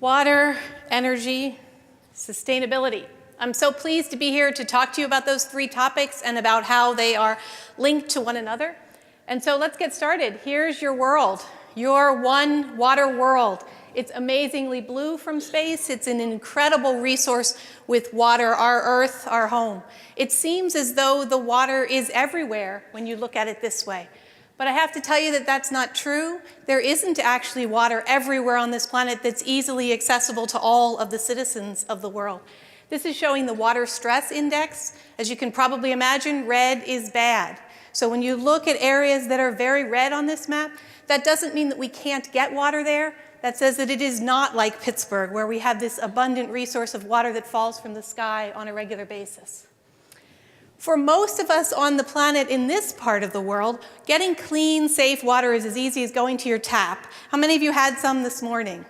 Water, energy, sustainability. I'm so pleased to be here to talk to you about those three topics and about how they are linked to one another. And so let's get started. Here's your world, your one water world. It's amazingly blue from space. It's an incredible resource with water, our Earth, our home. It seems as though the water is everywhere when you look at it this way. But I have to tell you that that's not true. There isn't actually water everywhere on this planet that's easily accessible to all of the citizens of the world. This is showing the water stress index. As you can probably imagine, red is bad. So when you look at areas that are very red on this map, that doesn't mean that we can't get water there. That says that it is not like Pittsburgh, where we have this abundant resource of water that falls from the sky on a regular basis. For most of us on the planet in this part of the world, getting clean, safe water is as easy as going to your tap. How many of you had some this morning?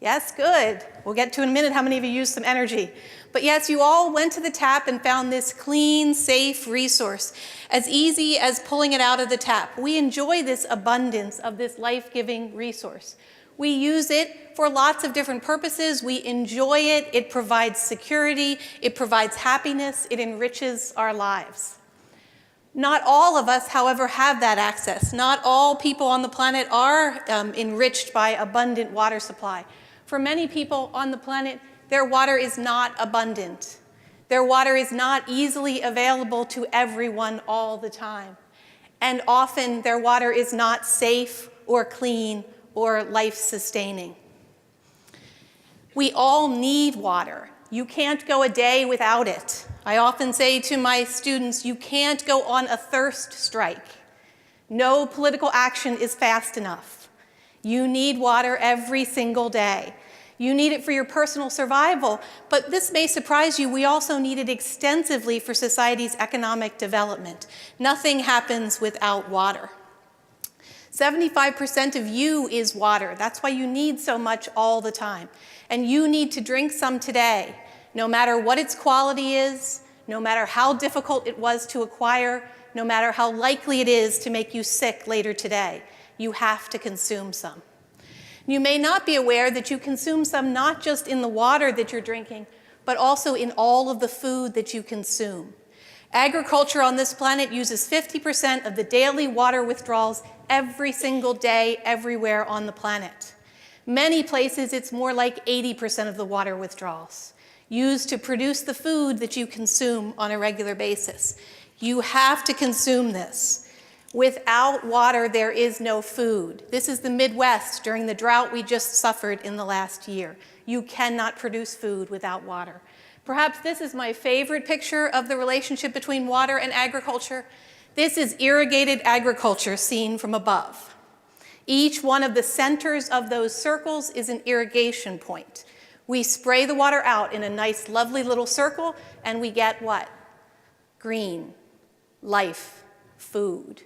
Yes, good. We'll get to in a minute how many of you used some energy. But yes, you all went to the tap and found this clean, safe resource, as easy as pulling it out of the tap. We enjoy this abundance of this life-giving resource. We use it for lots of different purposes. We enjoy it. It provides security. It provides happiness. It enriches our lives. Not all of us, however, have that access. Not all people on the planet are enriched by abundant water supply. For many people on the planet, their water is not abundant. Their water is not easily available to everyone all the time. And often their water is not safe or clean or life-sustaining. We all need water. You can't go a day without it. I often say to my students, you can't go on a thirst strike. No political action is fast enough. You need water every single day. You need it for your personal survival, but this may surprise you, we also need it extensively for society's economic development. Nothing happens without water. 75% of you is water. That's why you need so much all the time. And you need to drink some today, no matter what its quality is, no matter how difficult it was to acquire, no matter how likely it is to make you sick later today. You have to consume some. You may not be aware that you consume some not just in the water that you're drinking, but also in all of the food that you consume. Agriculture on this planet uses 50% of the daily water withdrawals every single day, everywhere on the planet. Many places, it's more like 80% of the water withdrawals used to produce the food that you consume on a regular basis. You have to consume this. Without water, there is no food. This is the Midwest during the drought we just suffered in the last year. You cannot produce food without water. Perhaps this is my favorite picture of the relationship between water and agriculture. This is irrigated agriculture seen from above. Each one of the centers of those circles is an irrigation point. We spray the water out in a nice, lovely little circle, and we get what? Green, life, food.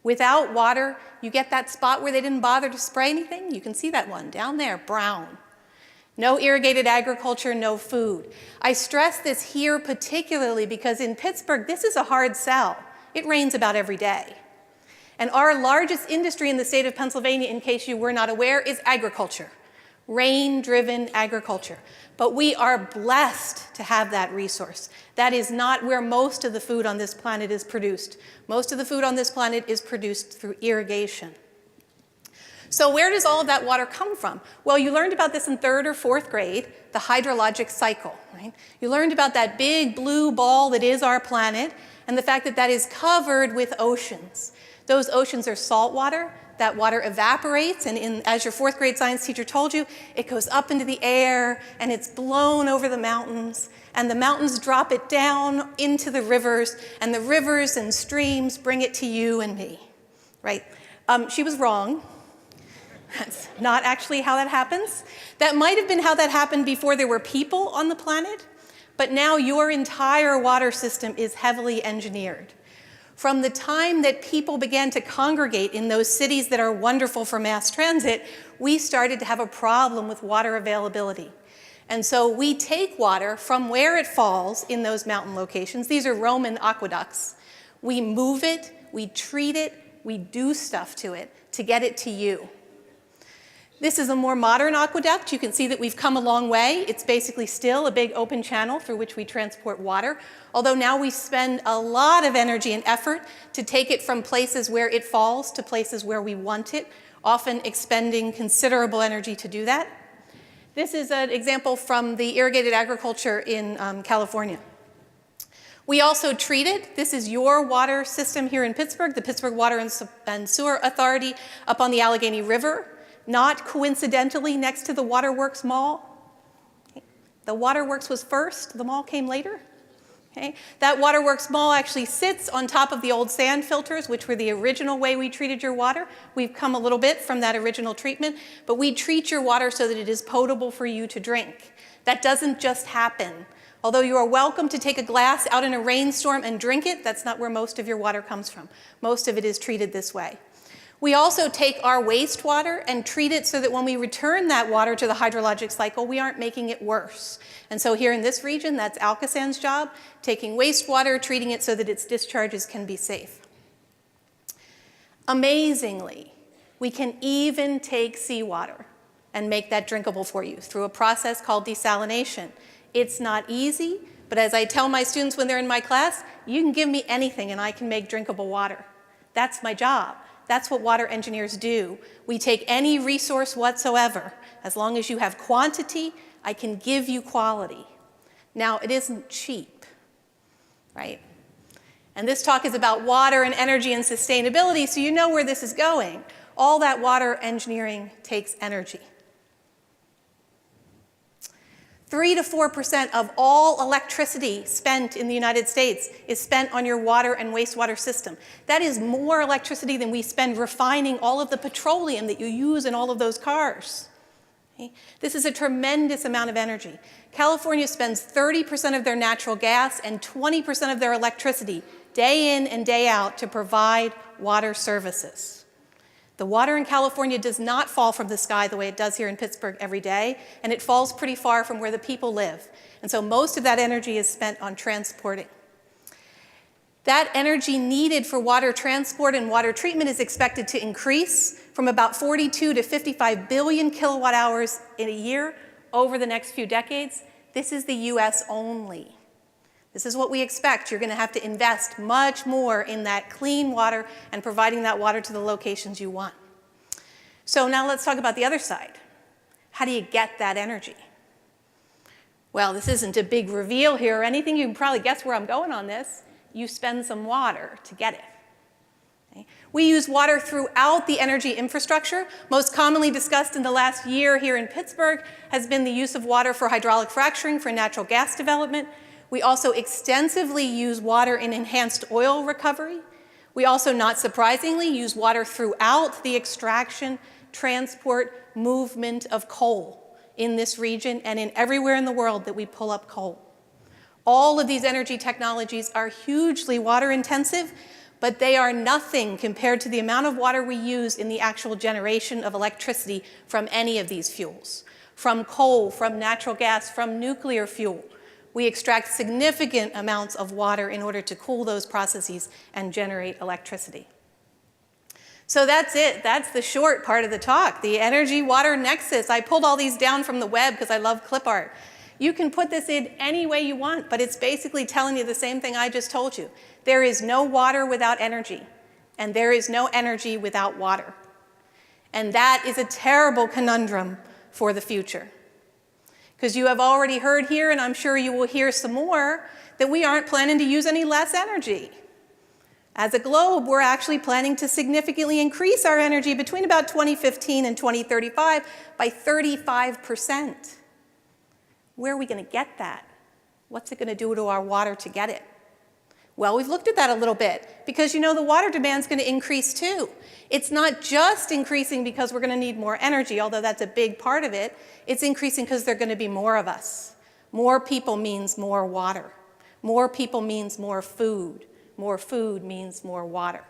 Without water, you get that spot where they didn't bother to spray anything. You can see that one down there, brown. No irrigated agriculture, no food. I stress this here particularly because in Pittsburgh, this is a hard sell. It rains about every day. And our largest industry in the state of Pennsylvania, in case you were not aware, is agriculture. Rain-driven agriculture. But we are blessed to have that resource. That is not where most of the food on this planet is produced. Most of the food on this planet is produced through irrigation. So where does all of that water come from? Well, you learned about this in 3rd or 4th grade, the hydrologic cycle, right? You learned about that big blue ball that is our planet and the fact that that is covered with oceans. Those oceans are salt water. That water evaporates, and as your 4th grade science teacher told you, it goes up into the air, and it's blown over the mountains, and the mountains drop it down into the rivers, and the rivers and streams bring it to you and me, right? She was wrong. That's not actually how that happens. That might have been how that happened before there were people on the planet, but now your entire water system is heavily engineered. From the time that people began to congregate in those cities that are wonderful for mass transit, we started to have a problem with water availability. And so we take water from where it falls in those mountain locations. These are Roman aqueducts. We move it, we treat it, we do stuff to it to get it to you. This is a more modern aqueduct. You can see that we've come a long way. It's basically still a big open channel through which we transport water, although now we spend a lot of energy and effort to take it from places where it falls to places where we want it, often expending considerable energy to do that. This is an example from the irrigated agriculture in California. We also treated, this is your water system here in Pittsburgh, the Pittsburgh Water and Sewer Authority up on the Allegheny River, not coincidentally next to the Waterworks Mall. The Waterworks was first, the mall came later. Okay. That Waterworks Mall actually sits on top of the old sand filters, which were the original way we treated your water. We've come a little bit from that original treatment, but we treat your water so that it is potable for you to drink. That doesn't just happen. Although you are welcome to take a glass out in a rainstorm and drink it, that's not where most of your water comes from. Most of it is treated this way. We also take our wastewater and treat it so that when we return that water to the hydrologic cycle, we aren't making it worse. And so here in this region, that's Alcosan's job, taking wastewater, treating it so that its discharges can be safe. Amazingly, we can even take seawater and make that drinkable for you through a process called desalination. It's not easy, but as I tell my students when they're in my class, you can give me anything and I can make drinkable water. That's my job. That's what water engineers do. We take any resource whatsoever. As long as you have quantity, I can give you quality. Now, it isn't cheap, right? And this talk is about water and energy and sustainability, so you know where this is going. All that water engineering takes energy. 3 to 4% of all electricity spent in the United States is spent on your water and wastewater system. That is more electricity than we spend refining all of the petroleum that you use in all of those cars. Okay? This is a tremendous amount of energy. California spends 30% of their natural gas and 20% of their electricity day in and day out to provide water services. The water in California does not fall from the sky the way it does here in Pittsburgh every day, and it falls pretty far from where the people live. And so most of that energy is spent on transporting. That energy needed for water transport and water treatment is expected to increase from about 42 to 55 billion kilowatt hours in a year over the next few decades. This is the US only. This is what we expect. You're going to have to invest much more in that clean water and providing that water to the locations you want. So now let's talk about the other side. How do you get that energy? Well, this isn't a big reveal here or anything. You can probably guess where I'm going on this. You spend some water to get it. Okay? We use water throughout the energy infrastructure. Most commonly discussed in the last year here in Pittsburgh has been the use of water for hydraulic fracturing for natural gas development. We also extensively use water in enhanced oil recovery. We also, not surprisingly, use water throughout the extraction, transport, movement of coal in this region and in everywhere in the world that we pull up coal. All of these energy technologies are hugely water intensive, but they are nothing compared to the amount of water we use in the actual generation of electricity from any of these fuels. From coal, from natural gas, from nuclear fuel. We extract significant amounts of water in order to cool those processes and generate electricity. So that's it. That's the short part of the talk, the energy-water nexus. I pulled all these down from the web because I love clip art. You can put this in any way you want, but it's basically telling you the same thing I just told you. There is no water without energy, and there is no energy without water. And that is a terrible conundrum for the future. Because you have already heard here, and I'm sure you will hear some more, that we aren't planning to use any less energy. As a globe, we're actually planning to significantly increase our energy between about 2015 and 2035 by 35%. Where are we going to get that? What's it going to do to our water to get it? Well, we've looked at that a little bit because, you know, the water demand is going to increase too. It's not just increasing because we're going to need more energy, although that's a big part of it. It's increasing because there are going to be more of us. More people means more water. More people means more food. More food means more water.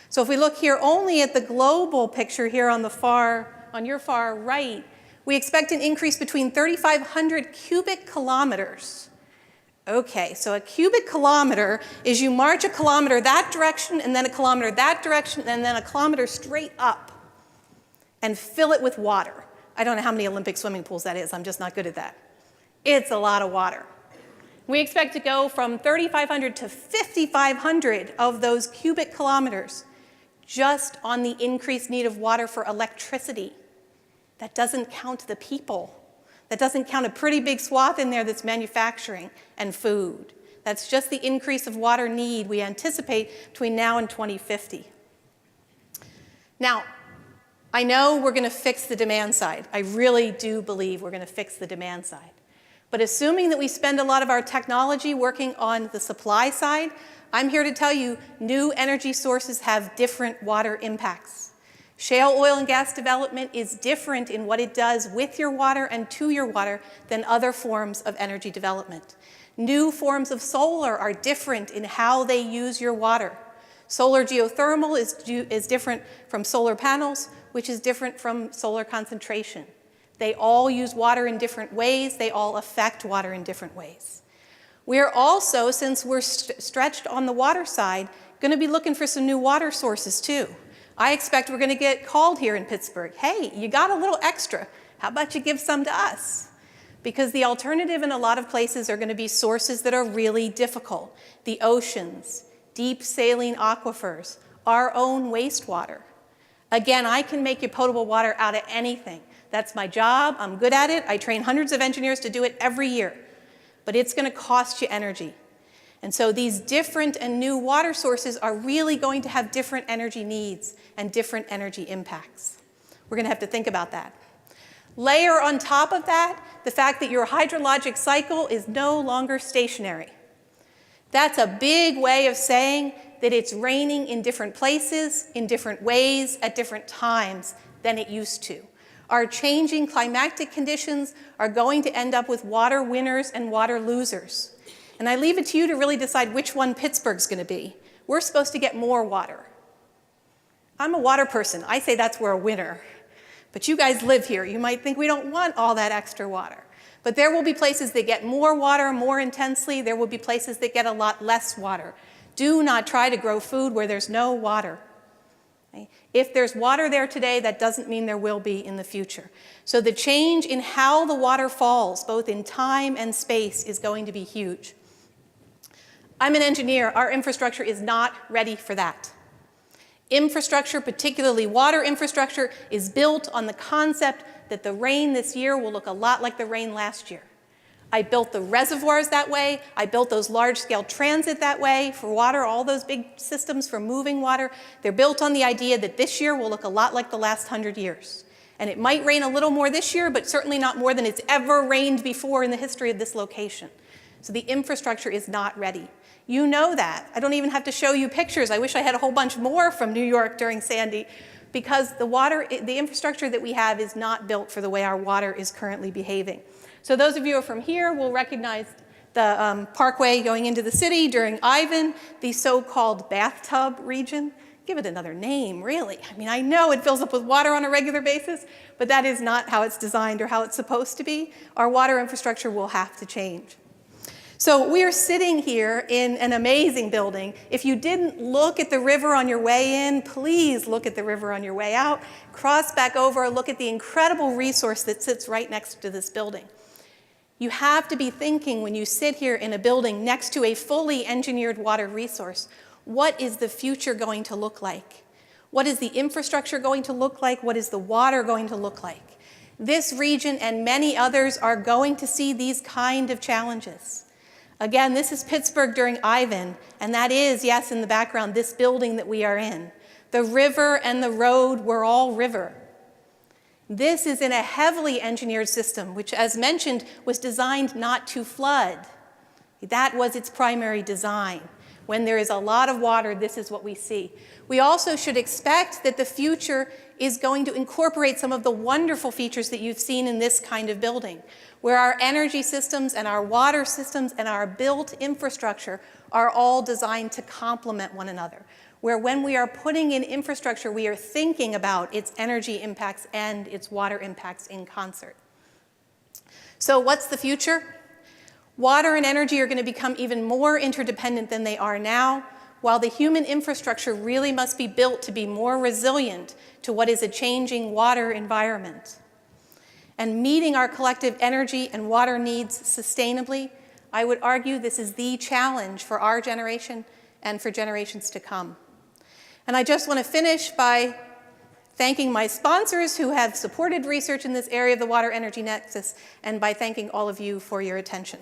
So if we look here only at the global picture here on your far right, we expect an increase between 3,500 cubic kilometers. Okay, so a cubic kilometer is you march a kilometer that direction, and then a kilometer that direction, and then a kilometer straight up, and fill it with water. I don't know how many Olympic swimming pools that is. I'm just not good at that. It's a lot of water. We expect to go from 3,500 to 5,500 of those cubic kilometers just on the increased need of water for electricity. That doesn't count the people. That doesn't count a pretty big swath in there that's manufacturing and food. That's just the increase of water need we anticipate between now and 2050. Now, I know we're going to fix the demand side. I really do believe we're going to fix the demand side. But assuming that we spend a lot of our technology working on the supply side, I'm here to tell you new energy sources have different water impacts. Shale oil and gas development is different in what it does with your water and to your water than other forms of energy development. New forms of solar are different in how they use your water. Solar geothermal is different from solar panels, which is different from solar concentration. They all use water in different ways. They all affect water in different ways. We're also, since we're stretched on the water side, going to be looking for some new water sources too. I expect we're going to get called here in Pittsburgh. Hey, you got a little extra. How about you give some to us? Because the alternative in a lot of places are going to be sources that are really difficult. The oceans, deep saline aquifers, our own wastewater. Again, I can make you potable water out of anything. That's my job. I'm good at it. I train hundreds of engineers to do it every year. But it's going to cost you energy. And so these different and new water sources are really going to have different energy needs and different energy impacts. We're going to have to think about that. Layer on top of that the fact that your hydrologic cycle is no longer stationary. That's a big way of saying that it's raining in different places, in different ways, at different times than it used to. Our changing climatic conditions are going to end up with water winners and water losers. And I leave it to you to really decide which one Pittsburgh's going to be. We're supposed to get more water. I'm a water person. I say that's we're a winner. But you guys live here. You might think we don't want all that extra water. But there will be places that get more water more intensely. There will be places that get a lot less water. Do not try to grow food where there's no water. Okay? If there's water there today, that doesn't mean there will be in the future. So the change in how the water falls, both in time and space, is going to be huge. I'm an engineer. Our infrastructure is not ready for that. Infrastructure, particularly water infrastructure, is built on the concept that the rain this year will look a lot like the rain last year. I built the reservoirs that way. I built those large-scale transit that way for water, all those big systems for moving water. They're built on the idea that this year will look a lot like the last 100 years. And it might rain a little more this year, but certainly not more than it's ever rained before in the history of this location. So the infrastructure is not ready. You know that. I don't even have to show you pictures. I wish I had a whole bunch more from New York during Sandy, because the infrastructure that we have is not built for the way our water is currently behaving. So those of you who are from here will recognize the parkway going into the city during Ivan, the so-called bathtub region. Give it another name, really. I mean, I know it fills up with water on a regular basis, but that is not how it's designed or how it's supposed to be. Our water infrastructure will have to change. So we are sitting here in an amazing building. If you didn't look at the river on your way in, please look at the river on your way out. Cross back over, look at the incredible resource that sits right next to this building. You have to be thinking when you sit here in a building next to a fully engineered water resource, what is the future going to look like? What is the infrastructure going to look like? What is the water going to look like? This region and many others are going to see these kind of challenges. Again, this is Pittsburgh during Ivan, and that is, yes, in the background, this building that we are in. The river and the road were all river. This is in a heavily engineered system, which, as mentioned, was designed not to flood. That was its primary design. When there is a lot of water, this is what we see. We also should expect that the future is going to incorporate some of the wonderful features that you've seen in this kind of building, where our energy systems and our water systems and our built infrastructure are all designed to complement one another, where when we are putting in infrastructure, we are thinking about its energy impacts and its water impacts in concert. So what's the future? Water and energy are going to become even more interdependent than they are now, while the human infrastructure really must be built to be more resilient to what is a changing water environment. and meeting our collective energy and water needs sustainably, I would argue this is the challenge for our generation and for generations to come. And I just want to finish by thanking my sponsors who have supported research in this area of the water energy nexus, and by thanking all of you for your attention.